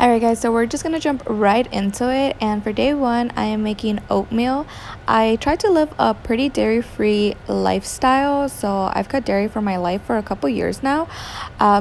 Alright guys, so we're just gonna jump right into it, and for day one I am making oatmeal. I tried to live a pretty dairy-free lifestyle, so I've cut dairy for my life for a couple years now.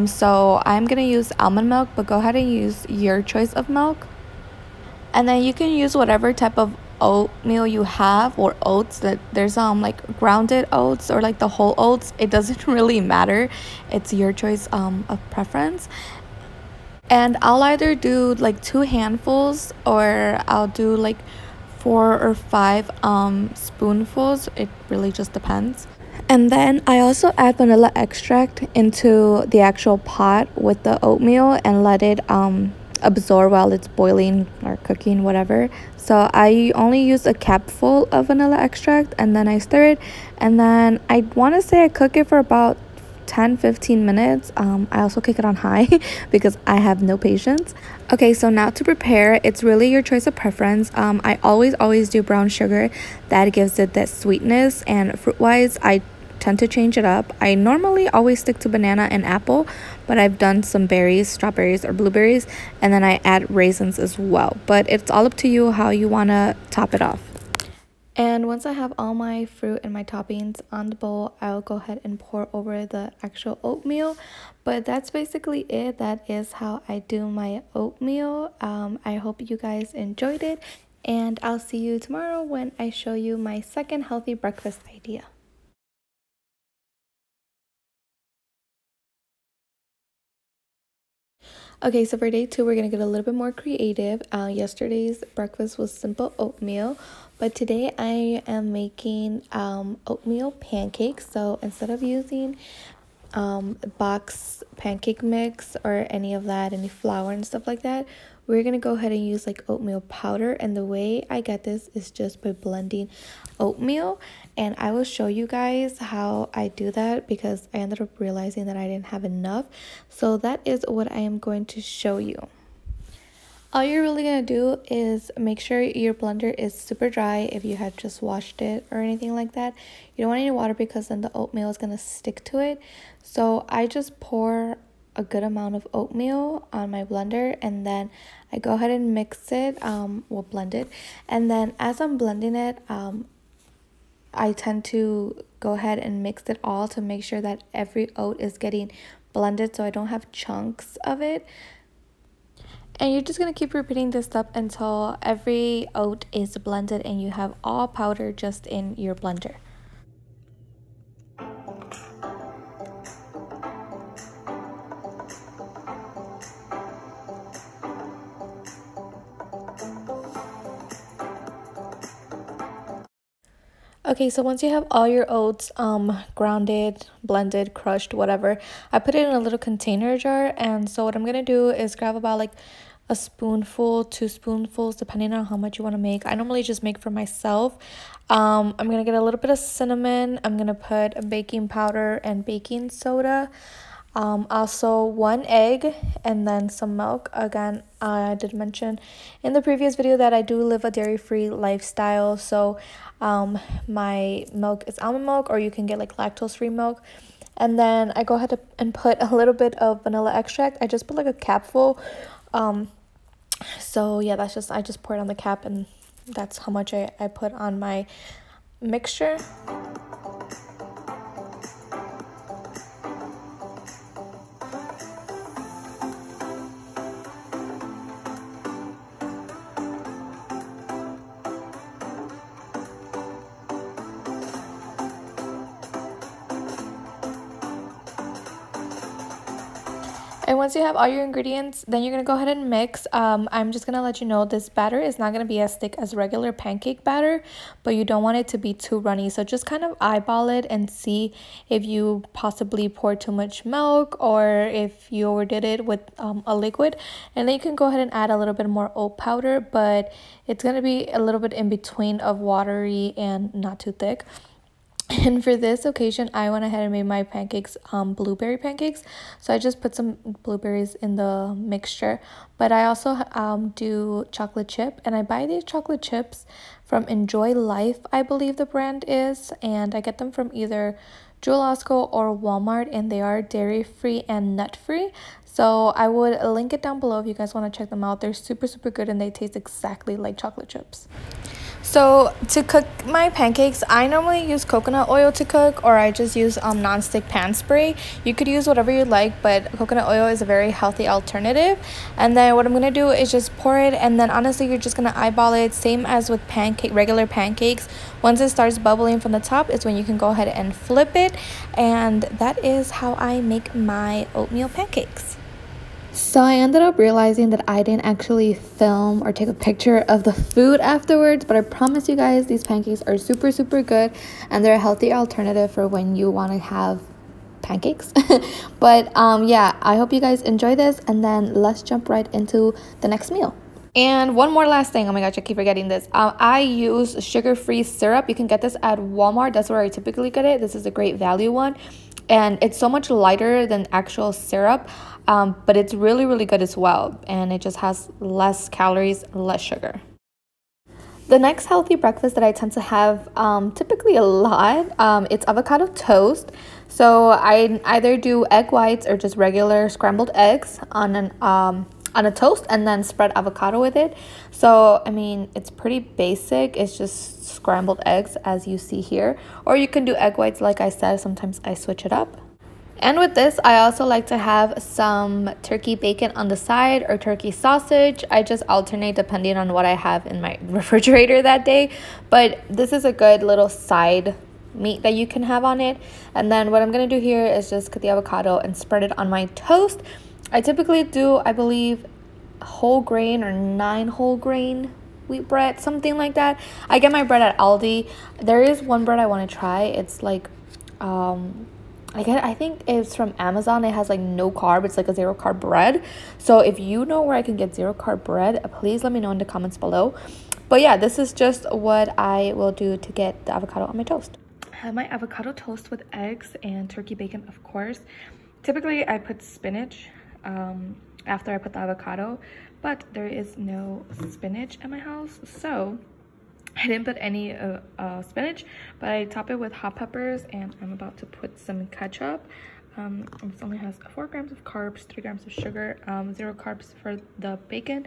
So I'm gonna use almond milk, but go ahead and use your choice of milk. And then you can use whatever type of oatmeal you have, or oats. That there's like grounded oats or like the whole oats. It doesn't really matter, it's your choice of preference. And I'll either do like 2 handfuls, or I'll do like 4 or 5 spoonfuls. It really just depends. And then I also add vanilla extract into the actual pot with the oatmeal and let it absorb while it's boiling or cooking, whatever. So I only use a capful of vanilla extract, and then I stir it, and then I want to say I cook it for about 10-15 minutes. I also cook it on high because I have no patience. Okay, so now to prepare, it's really your choice of preference. I always do brown sugar. That gives it that sweetness, and fruit wise I tend to change it up. I normally always stick to banana and apple, but I've done some berries, strawberries or blueberries, and then I add raisins as well. But it's all up to you how you want to top it off. And once I have all my fruit and my toppings on the bowl, I'll go ahead and pour over the actual oatmeal. But that's basically it. That is how I do my oatmeal. I hope you guys enjoyed it, and I'll see you tomorrow when I show you my second healthy breakfast idea. Okay, so for day 2, we're going to get a little bit more creative. Yesterday's breakfast was simple oatmeal, but today I am making oatmeal pancakes. So instead of using box pancake mix or any of that, any flour and stuff like that, we're going to go ahead and use like oatmeal powder. And the way I get this is just by blending oatmeal, and I will show you guys how I do that because I ended up realizing that I didn't have enough. So that is what I am going to show you. All you're really going to do is make sure your blender is super dry if you had just washed it or anything like that. You don't want any water because then the oatmeal is going to stick to it. So I just pour a good amount of oatmeal on my blender, and then I go ahead and mix it, blend it. And then as I'm blending it, I tend to go ahead and mix it all to make sure that every oat is getting blended so I don't have chunks of it. And you're just going to keep repeating this step until every oat is blended and you have all powder just in your blender. Okay, so once you have all your oats grounded, blended, crushed, whatever, I put it in a little container jar. And so what I'm gonna do is grab about like a spoonful, 2 spoonfuls, depending on how much you want to make. I normally just make for myself. I'm gonna get a little bit of cinnamon. I'm gonna put baking powder and baking soda. Also 1 egg, and then some milk. Again, I did mention in the previous video that I do live a dairy-free lifestyle, so my milk is almond milk, or you can get like lactose-free milk. And then I go ahead and put a little bit of vanilla extract. I just put like a capful. So yeah, I just pour it on the cap, and that's how much I put on my mixture. And once you have all your ingredients, then you're going to go ahead and mix. I'm just going to let you know this batter is not going to be as thick as regular pancake batter, but you don't want it to be too runny. So just kind of eyeball it and see if you possibly pour too much milk or if you overdid it with a liquid. And then you can go ahead and add a little bit more oat powder, but it's going to be a little bit in between of watery and not too thick. And for this occasion, I went ahead and made my pancakes blueberry pancakes. So I just put some blueberries in the mixture. But I also do chocolate chip. And I buy these chocolate chips from Enjoy Life, I believe the brand is. And I get them from either Jewel Osco or Walmart. And they are dairy-free and nut-free. So I would link it down below if you guys want to check them out. They're super, super good and they taste exactly like chocolate chips. So to cook my pancakes, I normally use coconut oil to cook, or I just use non-stick pan spray. You could use whatever you like, but coconut oil is a very healthy alternative. And then what I'm gonna do is just pour it, and then honestly you're just gonna eyeball it, same as with regular pancakes. Once it starts bubbling from the top is when you can go ahead and flip it, and that is how I make my oatmeal pancakes. So I ended up realizing that I didn't actually film or take a picture of the food afterwards, but I promise you guys these pancakes are super, super good, and they're a healthy alternative for when you want to have pancakes. But yeah, I hope you guys enjoy this, and then let's jump right into the next meal. And one more last thing, oh my gosh, I keep forgetting this. I use sugar-free syrup. You can get this at Walmart. That's where I typically get it. This is a great value one, and it's so much lighter than actual syrup, but it's really, really good as well, and it just has less calories, less sugar. The next healthy breakfast that I tend to have typically a lot, it's avocado toast. So I either do egg whites or just regular scrambled eggs on a toast, and then spread avocado with it. So I mean, it's pretty basic. It's just scrambled eggs as you see here, or you can do egg whites like I said. Sometimes I switch it up. And with this, I also like to have some turkey bacon on the side or turkey sausage. I just alternate depending on what I have in my refrigerator that day, but this is a good little side meat that you can have on it. And then what I'm gonna do here is just cut the avocado and spread it on my toast. I typically do, I believe, whole grain or 9 whole grain wheat bread, something like that. I get my bread at Aldi. There is one bread I want to try. It's like I think it's from Amazon. It has like no carb. It's like a 0 carb bread. So if you know where I can get 0 carb bread, please let me know in the comments below. But yeah, this is just what I will do to get the avocado on my toast. I have my avocado toast with eggs and turkey bacon, of course. Typically I put spinach after I put the avocado, but there is no spinach in my house, so I didn't put any spinach, but I top it with hot peppers, and I'm about to put some ketchup. This only has 4 grams of carbs, 3 grams of sugar, 0 carbs for the bacon,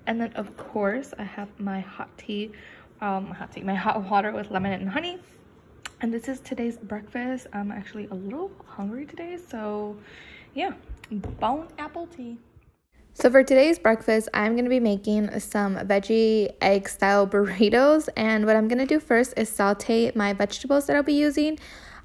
and then of course I have my my hot water with lemon and honey. And this is today's breakfast. I'm actually a little hungry today, so yeah, bon appetit. So for today's breakfast, I'm going to be making some veggie egg style burritos. And what I'm going to do first is saute my vegetables that I'll be using.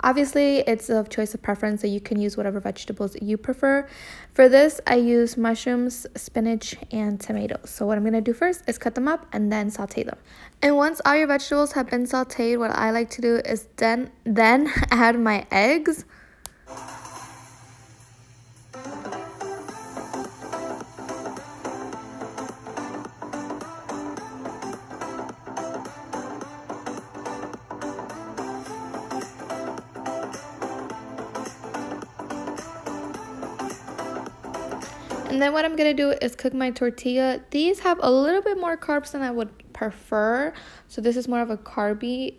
Obviously, it's a choice of preference, so you can use whatever vegetables you prefer. For this, I use mushrooms, spinach, and tomatoes. So what I'm going to do first is cut them up and then saute them. And once all your vegetables have been sauteed, what I like to do is then add my eggs. And then what I'm going to do is cook my tortilla. These have a little bit more carbs than I would prefer. So this is more of a carby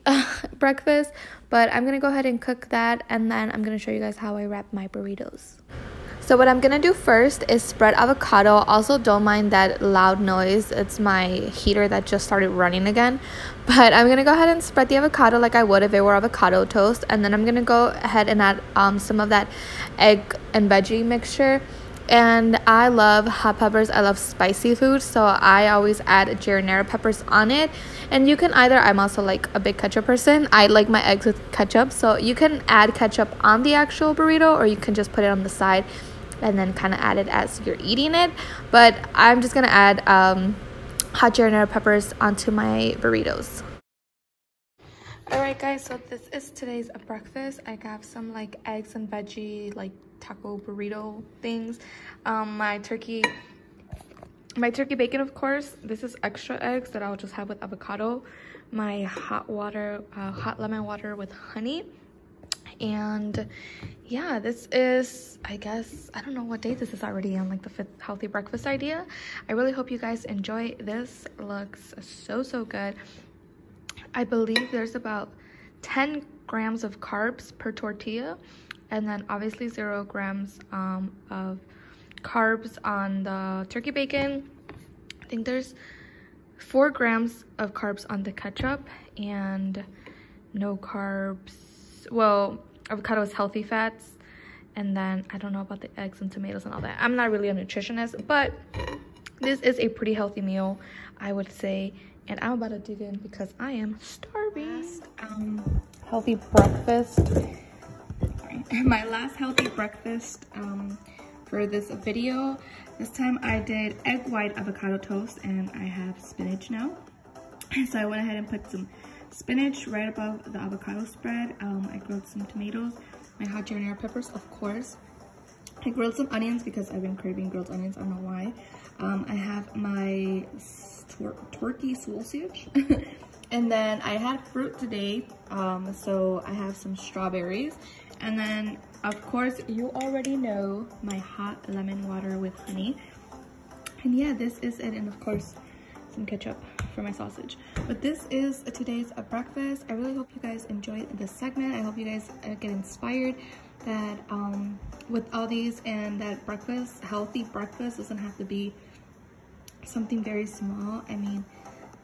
breakfast. But I'm going to go ahead and cook that. And then I'm going to show you guys how I wrap my burritos. So what I'm going to do first is spread avocado. Also, don't mind that loud noise. It's my heater that just started running again. But I'm going to go ahead and spread the avocado like I would if it were avocado toast. And then I'm going to go ahead and add some of that egg and veggie mixture. And I love hot peppers. I love spicy food, so I always add giardiniera peppers on it. And you can either, I'm also like a big ketchup person. I like my eggs with ketchup, so you can add ketchup on the actual burrito, or you can just put it on the side and then kind of add it as you're eating it. But I'm just gonna add hot giardiniera peppers onto my burritos. Alright guys, so this is today's breakfast. I got some like eggs and veggie like taco burrito things. My turkey bacon, of course. This is extra eggs that I'll just have with avocado. My hot lemon water with honey. And yeah, this is, I guess, I don't know what day this is already on, like the 5th healthy breakfast idea. I really hope you guys enjoy this. Looks so good. I believe there's about 10 grams of carbs per tortilla, and then obviously 0 grams of carbs on the turkey bacon. I think there's 4 grams of carbs on the ketchup and no carbs. Well, avocado is healthy fats. And then I don't know about the eggs and tomatoes and all that. I'm not really a nutritionist, but this is a pretty healthy meal, I would say. And I'm about to dig in because I am starving. Healthy breakfast. My last healthy breakfast for this video. This time I did egg white avocado toast, and I have spinach now. So I went ahead and put some spinach right above the avocado spread. I grilled some tomatoes, my hot giardiniera peppers, of course. I grilled some onions because I've been craving grilled onions. I don't know why. I have my turkey sausage. And then I had fruit today. So I have some strawberries. And then, of course, you already know my hot lemon water with honey. And yeah, this is it. And of course, some ketchup for my sausage. But this is today's breakfast. I really hope you guys enjoyed this segment. I hope you guys get inspired that with all these, and that breakfast, healthy breakfast, doesn't have to be something very small. I mean,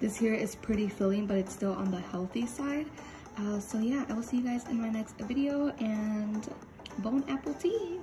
this here is pretty filling, but it's still on the healthy side. So yeah, I will see you guys in my next video, and bon appetit.